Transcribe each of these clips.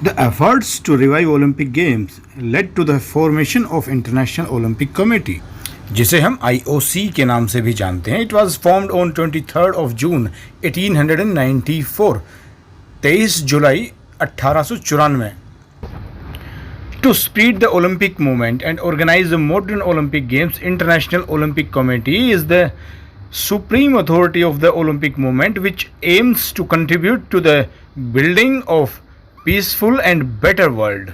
The efforts to revive Olympic Games led to the formation of International Olympic Committee, जिसे हम IOC के नाम से भी जानते हैं. It was formed on 23rd of June 1894, 23 July 1894, to spread the Olympic movement and organize the modern Olympic Games. International Olympic Committee is the supreme authority of the Olympic movement, which aims to contribute to the building of peaceful and better world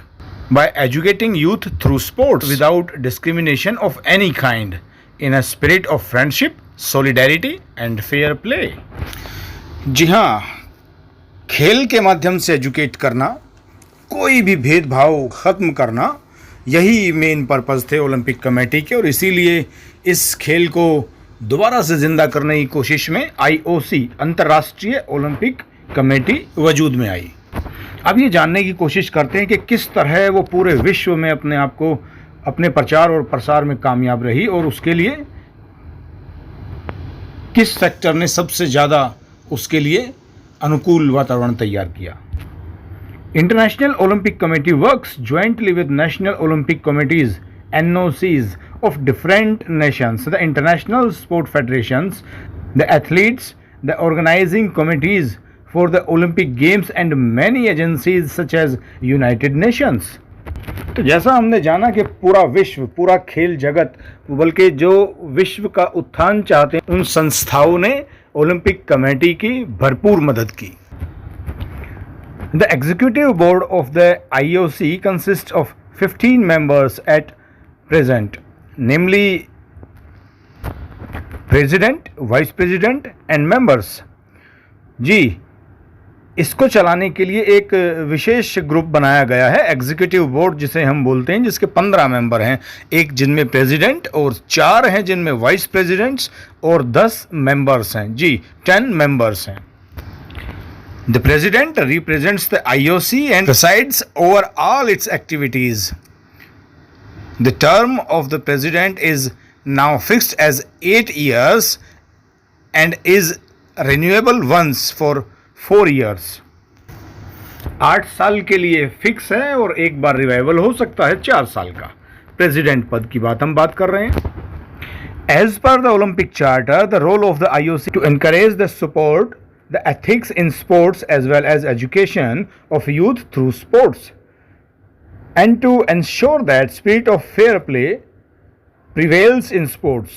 by educating youth through sports without discrimination of any kind, in a spirit of friendship, solidarity and fair play. जी हाँ, खेल के माध्यम से educate करना, कोई भी भेदभाव ख़त्म करना, यही मेन पर्पज़ थे ओलंपिक कमेटी के. और इसीलिए इस खेल को दोबारा से ज़िंदा करने की कोशिश में IOC, अंतर्राष्ट्रीय ओलंपिक कमेटी, वजूद में आई. अब ये जानने की कोशिश करते हैं कि किस तरह वो पूरे विश्व में अपने आप को, अपने प्रचार और प्रसार में कामयाब रही और उसके लिए किस सेक्टर ने सबसे ज़्यादा उसके लिए अनुकूल वातावरण तैयार किया. International Olympic committee works jointly with national Olympic committees NOCs of different nations, the international sport federations, the athletes, the organizing committees for the Olympic Games and many agencies such as United Nations. तो जैसा हमने जाना कि पूरा विश्व, पूरा खेल जगत, बल्कि जो विश्व का उत्थान चाहते हैं, उन संस्थाओं ने ओलंपिक कमेटी की भरपूर मदद की. The executive board of the IOC consists of 15 members at present, namely president, vice president and members. जी, इसको चलाने के लिए एक विशेष ग्रुप बनाया गया है, एग्जीक्यूटिव बोर्ड जिसे हम बोलते हैं, जिसके 15 मेंबर हैं, एक जिनमें प्रेसिडेंट और 4 हैं जिनमें वाइस प्रेसिडेंट्स और 10 मेंबर्स हैं. जी, 10 मेंबर्स हैं. The president represents the IOC and presides over all its activities. The term of the president is now fixed as 8 years and is renewable once for 4 years. 8 साल के लिए fix है और एक बार रिवाइवल हो सकता है 4 साल का. प्रेसिडेंट पद की बात कर रहे हैं. As per the Olympic charter, the role of the IOC to encourage the support the ethics in sports as well as education of youth through sports and to ensure that spirit of fair play prevails in sports.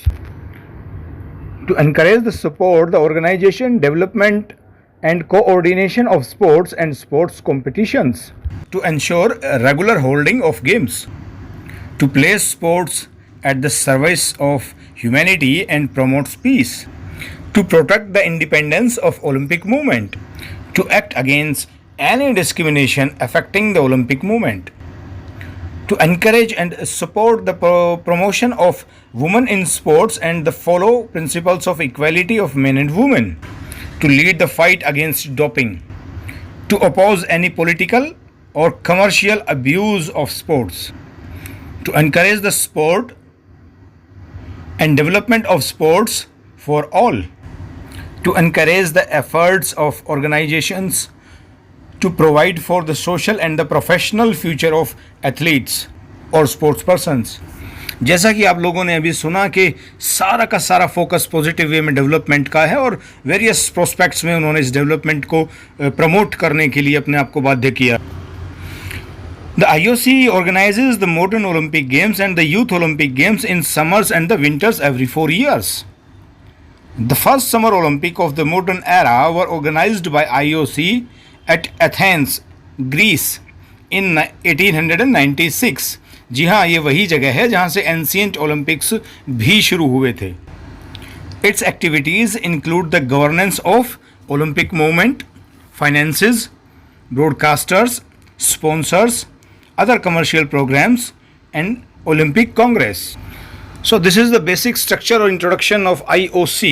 To encourage the support, the organization, development and coordination of sports and sports competitions. To ensure regular holding of games. To place sports at the service of humanity and promotes peace. To protect the independence of Olympic movement. To act against any discrimination affecting the Olympic movement. To encourage and support the promotion of women in sports and the follow principles of equality of men and women. To lead the fight against doping. To oppose any political or commercial abuse of sports. To encourage the sport and development of sports for all. To encourage the efforts of organizations to provide for the social and the professional future of athletes or sports persons. जैसा कि आप लोगों ने अभी सुना कि सारा का सारा फोकस पॉजिटिव वे में डेवलपमेंट का है और वेरियस प्रोस्पेक्ट्स में उन्होंने इस डेवलपमेंट को प्रमोट करने के लिए अपने आप को बाध्य किया. The IOC organizes the modern Olympic Games and the Youth Olympic Games in summers and the winters every 4 years. The first Summer Olympic of the modern era were organized by IOC at Athens, Greece in 1896. जी हाँ, ये वही जगह है जहाँ से ancient Olympics भी शुरू हुए थे. It's activities include the governance of Olympic movement, finances, broadcasters, sponsors, other commercial programs and Olympic Congress. So this is the basic structure or introduction of IOC.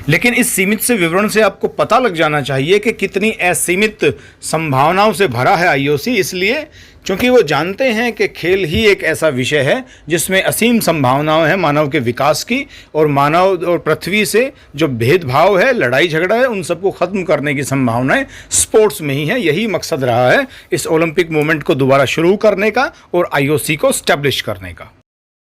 लेकिन इस सीमित से विवरण से आपको पता लग जाना चाहिए कि कितनी असीमित संभावनाओं से भरा है आईओसी, इसलिए क्योंकि वो जानते हैं कि खेल ही एक ऐसा विषय है जिसमें असीम संभावनाएं हैं मानव के विकास की, और मानव और पृथ्वी से जो भेदभाव है, लड़ाई झगड़ा है, उन सबको ख़त्म करने की संभावनाएं स्पोर्ट्स में ही है। यही मकसद रहा है इस ओलंपिक मूवमेंट को दोबारा शुरू करने का और आईओसी को स्टैब्लिश करने का।